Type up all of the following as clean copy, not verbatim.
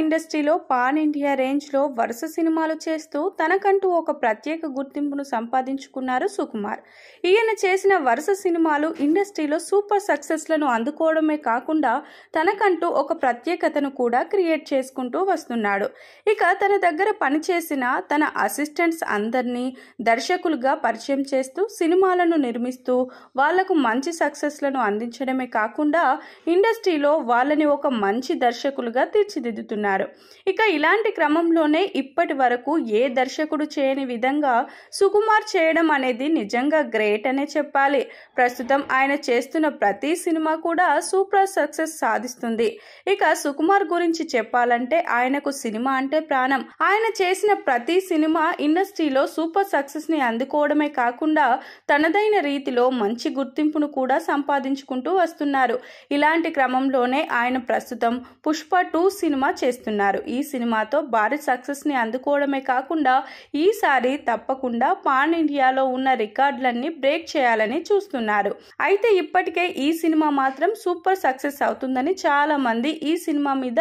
ఇండస్ట్రీలో pan India రేంజ్లో వరుస సినిమాలు చేస్తూ తనకంటూ ఒక ప్రత్యేక గుర్తింపును సంపాదించుకున్నారు సుకుమార్. ఈయన చేసిన వరుస సినిమాలు ఇండస్ట్రీలో సూపర్ సక్సెస్లను అందుకోవడమే కాకుండా తనకంటూ ఒక ప్రత్యేకతను కూడా క్రియేట్ చేసుకుంటూ వస్తున్నాడు. ఇక తన దగ్గర పనిచేసిన తన అసిస్టెంట్స్ అందరినీ దర్శకులుగా పరిచయం చేస్తూ సినిమాలను నిర్మిస్తూ వాళ్లకు మంచి సక్సెస్లను అందించడమే కాకుండా ఇండస్ట్రీలో వాళ్ళని ఒక మంచి దర్శకులుగా తీర్చిదిద్దుతున్నారు. ఇక ఇలాంటి క్రమంలోనే ఇప్పటి వరకు ఏ దర్శకుడు చేయని విధంగా సుకుమార్ చేయడం అనేది నిజంగా గ్రేట్ అనే చెప్పాలి. ప్రస్తుతం ఆయన చేస్తున్న ప్రతి సినిమా కూడా సూపర్ సక్సెస్ సాధిస్తుంది. ఇక సుకుమార్ గురించి చెప్పాలంటే ఆయనకు సినిమా అంటే ప్రాణం. ఆయన చేసిన ప్రతి సినిమా ఇండస్ట్రీలో సూపర్ సక్సెస్ ని అందుకోవడమే కాకుండా తనదైన రీతిలో మంచి గుర్తింపును కూడా సంపాదించుకుంటూ వస్తున్నారు. ఇలాంటి క్రమంలోనే ఆయన ప్రస్తుతం పుష్ప 2 సినిమా చేస్తున్నారు. ఈ సినిమాతో భారీ సక్సెస్ ని అందుకోవడమే కాకుండా ఈసారి తప్పకుండా పాన్ ఇండియాలో ఉన్న రికార్డులన్నీ బ్రేక్ చేయాలని చూస్తున్నారు. అయితే ఇప్పటికే ఈ సినిమా మాత్రం సూపర్ సక్సెస్ అవుతుందని చాలా మంది ఈ సినిమా మీద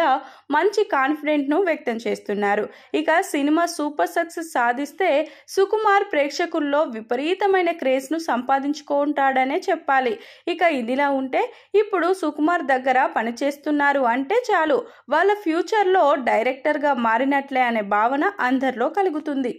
మంచి కాన్ఫిడెంట్ ను వ్యక్తం చేస్తున్నారు. ఇక సినిమా సూపర్ సక్సెస్ సాధిస్తే సుకుమార్ ప్రేక్షకుల్లో విపరీతమైన క్రేజ్ ను సంపాదించుకుంటాడనే చెప్పాలి. ఇక ఇదిలా ఉంటే ఇప్పుడు సుకుమార్ దగ్గర పనిచేస్తున్నారు అంటే చాలు వాళ్ళ ఫ్యూచర్లో డైరెక్టర్గా మారినట్లే అనే భావన అందరిలో కలుగుతుంది.